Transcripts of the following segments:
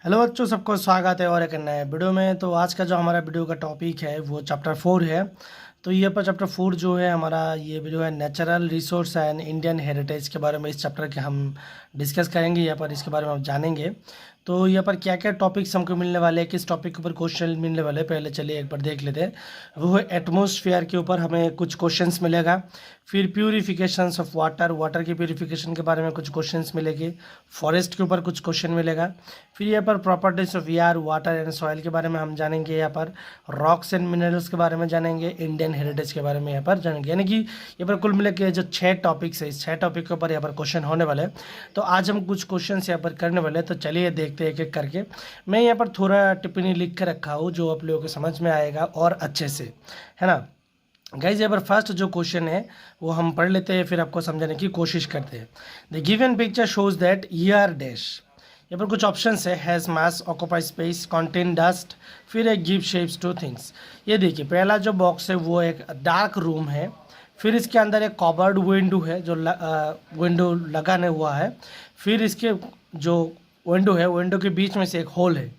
Hello बच्चों, सबको स्वागत है और एक नए वीडियो में। तो आज का जो हमारा वीडियो का टॉपिक है वो चैप्टर 4 है। तो ये पर चैप्टर 4 जो है हमारा ये वीडियो है natural resource and Indian heritage के बारे में। इस चैप्टर के हम डिस्कस करेंगे, यहाँ पर इसके बारे में हम जानेंगे। तो यहाँ पर क्या क्या टॉपिक्स हमको मिलने वाले हैं, किस टॉपिक के ऊपर क्वेश्चन मिलने वाले हैं, पहले चलिए एक बार देख लेते हैं। वो है एटमॉस्फेयर के ऊपर हमें कुछ क्वेश्चंस मिलेगा। फिर प्यूरिफिकेशंस ऑफ वाटर, वाटर की प्यूरिफिकेशन के बारे में कुछ क्वेश्चंस मिलेंगे। फॉरेस्ट के ऊपर कुछ क्वेश्चन मिलेगा। फिर यहाँ पर properties of air, water and soil के बारे में हम जानेंगे। यहाँ पर रॉक्स एंड मिनरल्स के बारे में जानेंगे। इंडियन हेरिटेज के बारे में यहाँ पर जानेंगे। यानी कि यहाँ पर कुल मिला के जो 6 टॉपिक्स है, इस 6 टॉपिक के ऊपर यहाँ पर क्वेश्चन होने वाले हैं। तो आज हम कुछ क्वेश्चन यहाँ पर करने वाले हैं। तो चलिए देखते हैं एक एक करके। मैं यहाँ पर थोड़ा टिप्पणी लिख कर रखा हूँ जो आप लोगों को समझ में आएगा और अच्छे से, है ना। गाइज यहाँ पर फर्स्ट जो क्वेश्चन है वो हम पढ़ लेते हैं, फिर आपको समझाने की कोशिश करते हैं। The given picture shows that year dash, यहाँ पर कुछ ऑप्शंस है। Has mass, occupy space, contain dust, फिर एक गिव शेप्स टू थिंग्स। ये देखिए पहला जो बॉक्स है वो एक डार्क रूम है। फिर इसके अंदर एक कवर्ड विंडो है जो विंडो लगाने हुआ है। फिर इसके जो विंडो है, विंडो के बीच में से एक होल है।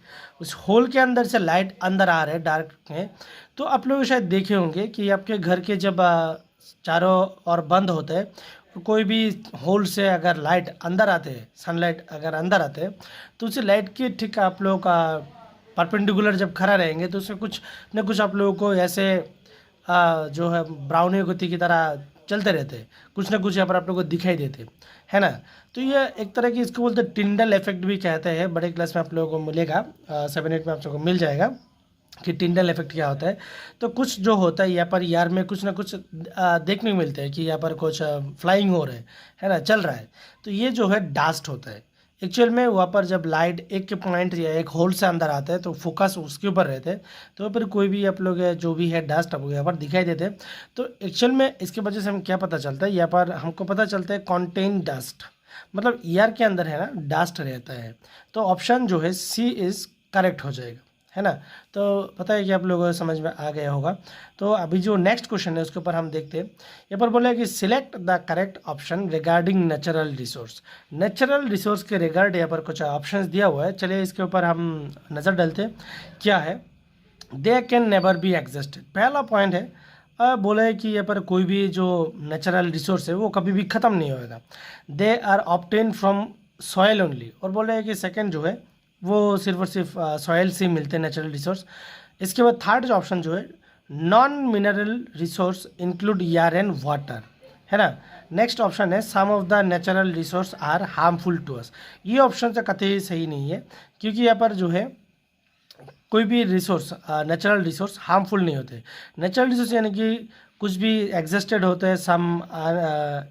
उस होल के अंदर से लाइट अंदर आ रहा है डार्क में। तो आप लोग शायद देखे होंगे कि आपके घर के जब चारों ओर बंद होते हैं, कोई भी होल से अगर लाइट अंदर आते हैं, सनलाइट अगर अंदर आते हैं, तो उसी लाइट के ठीक आप लोगों का परपेंडिकुलर जब खड़ा रहेंगे तो उसमें कुछ न कुछ आप लोगों को ऐसे जो है ब्राउनी गति की तरह चलते रहते हैं, कुछ ना कुछ यहाँ पर आप लोगों को दिखाई देते है ना। तो ये एक तरह की इसको बोलते हैं टिंडल इफेक्ट भी कहते हैं। बड़े क्लास में आप लोगों को मिलेगा, 7-8 में आप लोगों को मिल जाएगा कि टिंडल इफेक्ट क्या होता है। तो कुछ जो होता है यहाँ पर यार में कुछ ना कुछ देखने को मिलते हैं कि यहाँ पर कुछ फ्लाइंग हो रहा है ना, चल रहा है। तो ये जो है डास्ट होता है। एक्चुअल में वहाँ पर जब लाइट एक पॉइंट या एक होल से अंदर आता है तो फोकस उसके ऊपर रहते हैं, तो फिर कोई भी आप लोग जो भी है डस्ट आपको यहाँ पर दिखाई देते हैं। तो एक्चुअल में इसके वजह से हम क्या पता चलता है, यहाँ पर हमको पता चलता है कॉन्टेन डस्ट, मतलब एयर के अंदर है ना डस्ट रहता है। तो ऑप्शन जो है सी इज़ करेक्ट हो जाएगा, है ना। तो पता है कि आप लोगों को समझ में आ गया होगा। तो अभी जो नेक्स्ट क्वेश्चन है उसके ऊपर हम देखते हैं। यहाँ पर बोला है कि select the correct option regarding natural resource. Natural resource के रिगार्ड यहाँ पर कुछ ऑप्शंस दिया हुआ है, चलिए इसके ऊपर हम नज़र डालते हैं क्या है। They can never be existed, पहला पॉइंट है। बोला है कि यहाँ पर कोई भी जो नेचुरल रिसोर्स है वो कभी भी ख़त्म नहीं होएगा। They are obtain from soil only, और बोला है कि सेकंड जो है वो सिर्फ और सिर्फ सॉयल से मिलते हैं नेचुरल रिसोर्स। इसके बाद थर्ड जो ऑप्शन जो है non mineral resource include air and water, है ना। नेक्स्ट ऑप्शन है some of the natural resource are harmful to us. ये ऑप्शन तो कतई सही नहीं है, क्योंकि यहाँ पर जो है कोई भी रिसोर्स नेचुरल रिसोर्स हार्मफुल नहीं होते। नेचुरल रिसोर्स यानी कि कुछ भी एग्जिस्टेड होते हैं, सम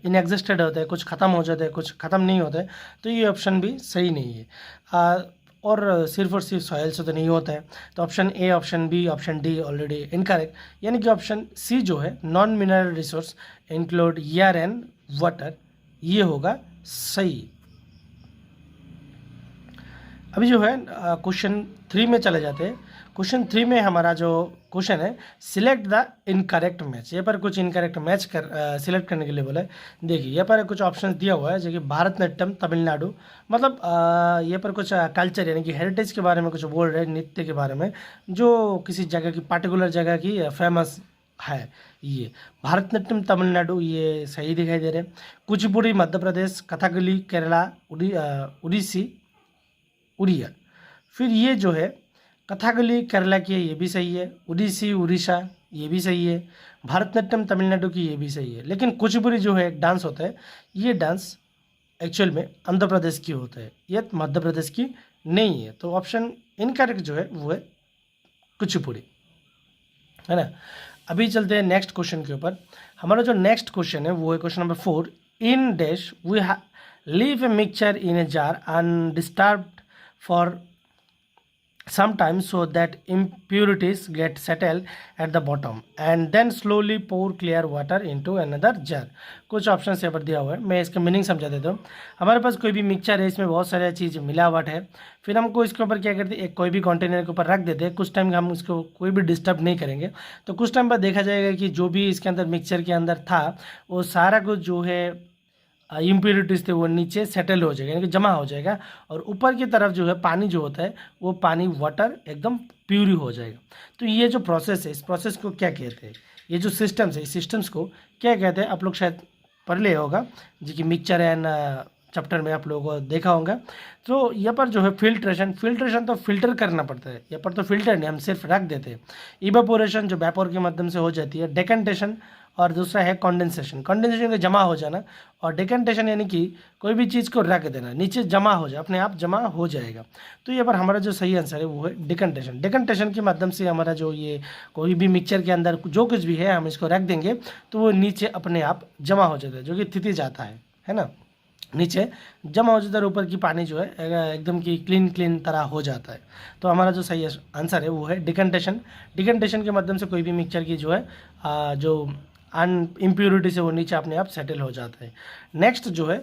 इनएग्जिस्टेड होते हैं, कुछ ख़त्म हो जाते हैं, कुछ ख़त्म नहीं होते। तो ये ऑप्शन भी सही नहीं है। और सिर्फ सॉयल से तो नहीं होता है। तो option A, option B, option D already incorrect, यानी कि ऑप्शन सी जो है non mineral resource include air and water, ये होगा सही। अभी जो है क्वेश्चन 3 में चले जाते हैं। क्वेश्चन 3 में हमारा जो क्वेश्चन है सिलेक्ट द इनकरेक्ट मैच। यहाँ पर कुछ इनकरेक्ट मैच सिलेक्ट करने के लिए बोला है। देखिए यहाँ पर कुछ ऑप्शन दिया हुआ है जो कि भारतनाट्यम तमिलनाडु, मतलब यहाँ पर कुछ कल्चर यानी कि हेरिटेज के बारे में कुछ बोल रहे हैं, नृत्य के बारे में जो किसी जगह की पर्टिकुलर जगह की फेमस है। ये भारतनाट्यम तमिलनाडु ये सही दिखाई दे रहे हैं। कुचिपुड़ी मध्य प्रदेश, कथकली केरला, उड़ीसी उड़िया। फिर ये जो है कथकली केरला की है, ये भी सही है। उड़ीसी उड़ीसा ये भी सही है। भारतनाट्यम तमिलनाडु की ये भी सही है। लेकिन कुचिपुड़ी जो है एक डांस होता है, ये डांस एक्चुअल में आंध्र प्रदेश की होता है, ये मध्य प्रदेश की नहीं है। तो ऑप्शन इनकरेक्ट जो है वो है कुचिपुड़ी, है ना। अभी चलते हैं नेक्स्ट क्वेश्चन के ऊपर। हमारा जो नेक्स्ट क्वेश्चन है वो है question number 4। In dash we leave a mixture in a jar undisturbed for some time so that impurities get settled at the bottom and then slowly pour clear water into another jar। कुछ option यहाँ पर दिया हुआ है, मैं इसका meaning समझा देता हूँ। हमारे पास कोई भी मिक्सचर है, इसमें बहुत सारे चीज़ मिलावट है। फिर हमको इसके ऊपर क्या करते हैं, एक कोई भी कंटेनर के ऊपर रख देते हैं। कुछ टाइम हम उसको कोई भी डिस्टर्ब नहीं करेंगे, तो कुछ टाइम बाद देखा जाएगा कि जो भी इसके अंदर मिक्सचर के अंदर था वो सारा कुछ जो है इम्प्योरिटीज़ थे वो नीचे सेटल हो जाएगा, यानी कि जमा हो जाएगा, और ऊपर की तरफ जो है पानी जो होता है वो पानी वाटर एकदम प्यूरी हो जाएगा। तो ये जो प्रोसेस है, इस प्रोसेस को क्या कहते हैं, ये जो सिस्टम्स है, इस सिस्टम्स को क्या कहते हैं, आप लोग शायद पढ़ लिया होगा जी कि मिक्सचर एंड चैप्टर में आप लोगों को देखा होगा। तो यहाँ पर जो है फिल्ट्रेशन तो फिल्टर करना पड़ता है, यहाँ पर तो फिल्टर नहीं, हम सिर्फ रख देते हैं। इवेपोरेशन जो वेपोर के माध्यम से हो जाती है, डेकेंटेशन, और दूसरा है कंडेंसेशन का जमा हो जाना, और डेकेंटेशन यानी कि कोई भी चीज़ को रख देना, नीचे जमा हो जाए, अपने आप जमा हो जाएगा। तो यहाँ पर हमारा जो सही आंसर है वो है डेकेंटेशन के माध्यम से हमारा जो ये कोई भी मिक्सचर के अंदर जो कुछ भी है हम इसको रख देंगे तो वो नीचे अपने आप जमा हो जाता है, जो कि स्थिति जाता है ना, नीचे जमा हो जाता है, ऊपर की पानी जो है एकदम की क्लीन तरह हो जाता है। तो हमारा जो सही आंसर है वो है डिकंटेशन के माध्यम से कोई भी मिक्सचर की जो है जो इम्प्योरिटी से वो नीचे अपने आप सेटल हो जाता है। नेक्स्ट जो है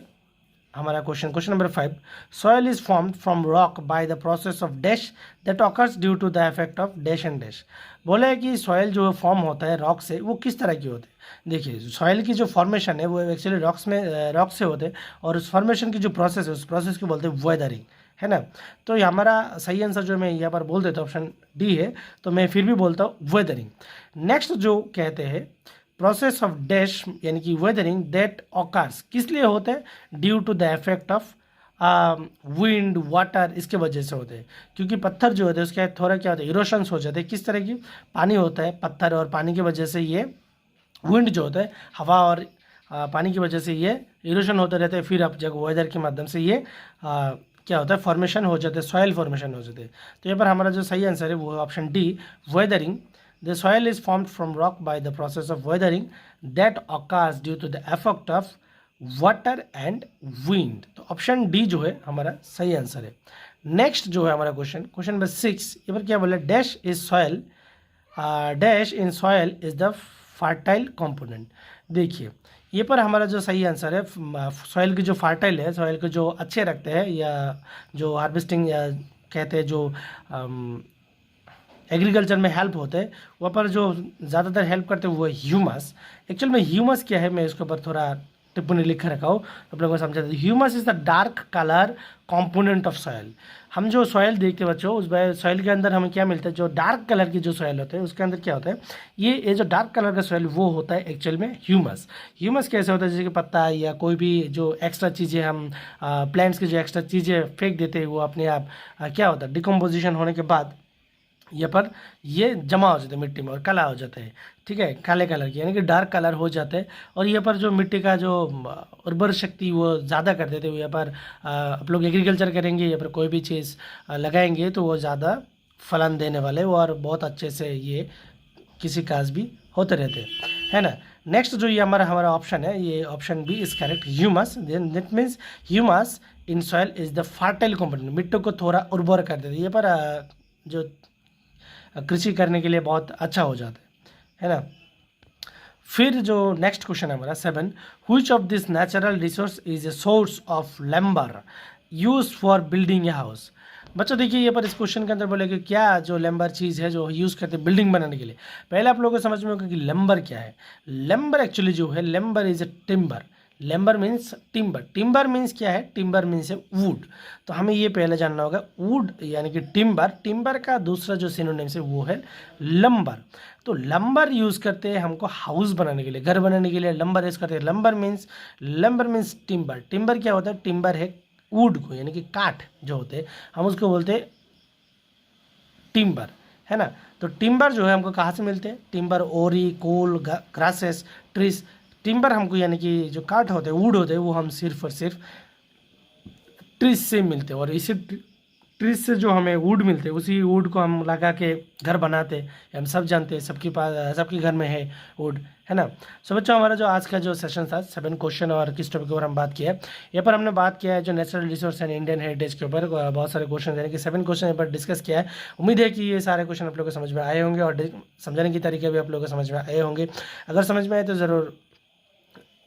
हमारा question number 5, soil is formed from rock by the process of dash that occurs due to the effect of dash and dash. बोला है कि सॉयल जो फॉर्म होता है रॉक से, वो किस तरह की होते हैं। देखिए सॉयल की जो फॉर्मेशन है वो एक्चुअली रॉक से होते हैं, और उस फॉर्मेशन की जो प्रोसेस है उस प्रोसेस को बोलते हैं वेदरिंग, है ना। तो ये हमारा सही आंसर जो मैं यहाँ पर बोल देता हूँ ऑप्शन डी है, तो मैं फिर भी बोलता हूँ वेदरिंग। नेक्स्ट जो कहते हैं प्रोसेस ऑफ डैश यानी कि वेदरिंग दैट ऑकर्स किस लिए होते हैं, due to the effect of wind water, इसके वजह से होते हैं, क्योंकि पत्थर जो होते हैं उसके थोड़ा क्या होता है, इरोशंस हो जाते हैं। किस तरह की, पानी होता है, पत्थर और पानी की वजह से ये विंड जो होता है, हवा और पानी की वजह से ये इरोशन होते रहते हैं, फिर अब जब वेदर के माध्यम से ये क्या होता है, फॉर्मेशन हो जाते हैं, सॉयल फॉर्मेशन हो जाते हैं। तो यहाँ पर हमारा जो सही आंसर है वो है option D, weathering. The soil is formed from rock by the process of weathering that occurs due to the effect of water and wind। तो ऑप्शन डी जो है हमारा सही आंसर है। नेक्स्ट जो है हमारा क्वेश्चन नंबर 6, ये पर क्या बोला, dash is soil, dash in soil is the fertile component. देखिए ये पर हमारा जो सही आंसर है, सॉयल की जो फर्टाइल है, सॉयल को जो अच्छे रखते हैं या जो हार्वेस्टिंग या कहते हैं जो एग्रीकल्चर में हेल्प होते हैं, वहाँ पर जो ज़्यादातर हेल्प करते हैं वो है ह्यूमस। एक्चुअल में ह्यूमस क्या है, मैं इसके ऊपर थोड़ा टिप्पणी लिख रखा हूँ, आप लोगों को समझा दें। Humus is the dark colour component of soil. हम जो सॉयल देखते हैं बच्चों, उस सॉयल के अंदर हमें क्या मिलता है, जो डार्क कलर की जो सॉयल होते हैं उसके अंदर क्या होता है, ये जो डार्क कलर का सॉयल वो होता है एक्चुअल में ह्यूमस। ह्यूमस कैसे होता है, जैसे कि पत्ता या कोई भी जो एक्स्ट्रा चीज़ें हम प्लांट्स की जो एक्स्ट्रा चीज़ें फेंक देते हैं वो अपने आप क्या होता है, डिकम्पोजिशन होने के बाद यहाँ पर ये जमा हो जाते हैं मिट्टी में और काला हो जाता है, ठीक है, काले कलर की यानी कि डार्क कलर हो जाते हैं। और यहाँ पर जो मिट्टी का जो उर्वर शक्ति वो ज़्यादा कर देते हैं। यहाँ पर आप लोग एग्रीकल्चर करेंगे, यहाँ पर कोई भी चीज़ लगाएंगे तो वो ज़्यादा फलन देने वाले और बहुत अच्छे से ये किसी काज भी होते रहते हैं, है ना। नेक्स्ट जो ये हमारा ऑप्शन है, ये option B is correct, humus. Then that means humus in soil is the fertile component, मिट्टी को थोड़ा उर्वर कर देते हैं। ये पर जो कृषि करने के लिए बहुत अच्छा हो जाता है ना। फिर जो नेक्स्ट क्वेश्चन है हमारा 7, which of this natural resource is a source of lumbar use for building a house. बच्चों देखिए ये पर इस क्वेश्चन के अंदर बोले कि क्या जो लैम्बर चीज़ है जो यूज़ करते हैं बिल्डिंग बनाने के लिए। पहले आप लोगों को समझ में होगा कि लैम्बर क्या है। लैम्बर एक्चुअली जो है, lumbar is a timber. Lumbar means timber. Timber means क्या है, टिम्बर मीन्स है वुड। तो हमें ये पहले जानना होगा वुड यानी कि टिम्बर। टिम्बर का दूसरा जो सिनोनिम्स है वो है लंबर। तो लंबर यूज़ करते हैं हमको हाउस बनाने के लिए, घर बनाने के लिए लंबर यूज़ करते हैं। Lumbar means timber. टिम्बर क्या होता है, टिम्बर है वुड को यानी कि काठ जो होते हैं हम उसको बोलते हैं टिम्बर, है ना। तो टिम्बर जो है हमको कहाँ से मिलते हैं, टिम्बर ओरी कोल ग्रासेस ट्रीज। टिम्बर हमको यानी कि जो काठ होते हैं वुड होते हैं वो हम सिर्फ और सिर्फ ट्रीज से मिलते हैं, और इसी ट्रीज से जो हमें वुड मिलते हैं उसी वुड को हम लगा के घर बनाते हैं। हम सब जानते हैं सबके पास सबके घर में है वुड, है ना। सो बच्चों हमारा जो आज का जो सेशन था 7 क्वेश्चन और किस टॉपिक के ऊपर हम बात किया है, यहाँ पर हमने बात किया है जो natural resource and Indian heritage के ऊपर बहुत सारे क्वेश्चन यानी कि 7 क्वेश्चन यहाँ पर डिस्कस किया है। उम्मीद है कि ये सारे क्वेश्चन आप लोगों को समझ में आए होंगे और समझाने की तरीके भी आप लोगों को समझ में आए होंगे। अगर समझ में आए तो ज़रूर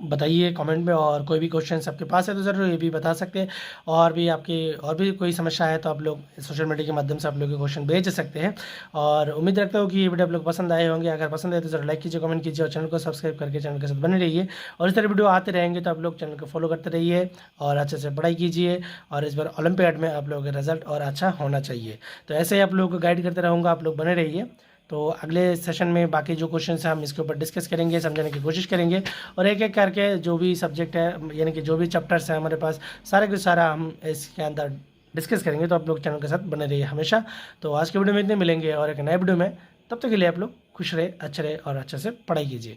बताइए कमेंट में, और कोई भी क्वेश्चन आपके पास है तो ज़रूर ये भी बता सकते हैं। और भी आपकी और भी कोई समस्या है तो आप लोग सोशल मीडिया के माध्यम से आप लोग के क्वेश्चन भेज सकते हैं। और उम्मीद रखता हूँ कि ये वीडियो आप लोग पसंद आए होंगे। अगर पसंद आए तो ज़रूर लाइक कीजिए, कमेंट कीजिए, और चैनल को सब्सक्राइब करके चैनल के साथ बने रहिए। और इस तरह वीडियो आते रहेंगे तो आप लोग चैनल को फॉलो करते रहिए और अच्छे से पढ़ाई कीजिए। और इस बार ओलंपियाड में आप लोगों का रिजल्ट और अच्छा होना चाहिए। तो ऐसे ही आप लोगों को गाइड करते रहूँगा, आप लोग बने रहिए। तो अगले सेशन में बाकी जो क्वेश्चन है हम इसके ऊपर डिस्कस करेंगे, समझने की कोशिश करेंगे। और एक एक करके जो भी सब्जेक्ट है, यानी कि जो भी चैप्टर्स हैं हमारे पास, सारे के सारा हम इसके अंदर डिस्कस करेंगे। तो आप लोग चैनल के साथ बने रहिए हमेशा। तो आज के वीडियो में इतने मिलेंगे और एक नए वीडियो में। तब तक के लिए आप लोग खुश रहे, अच्छे रहे और अच्छे से पढ़ाई कीजिए।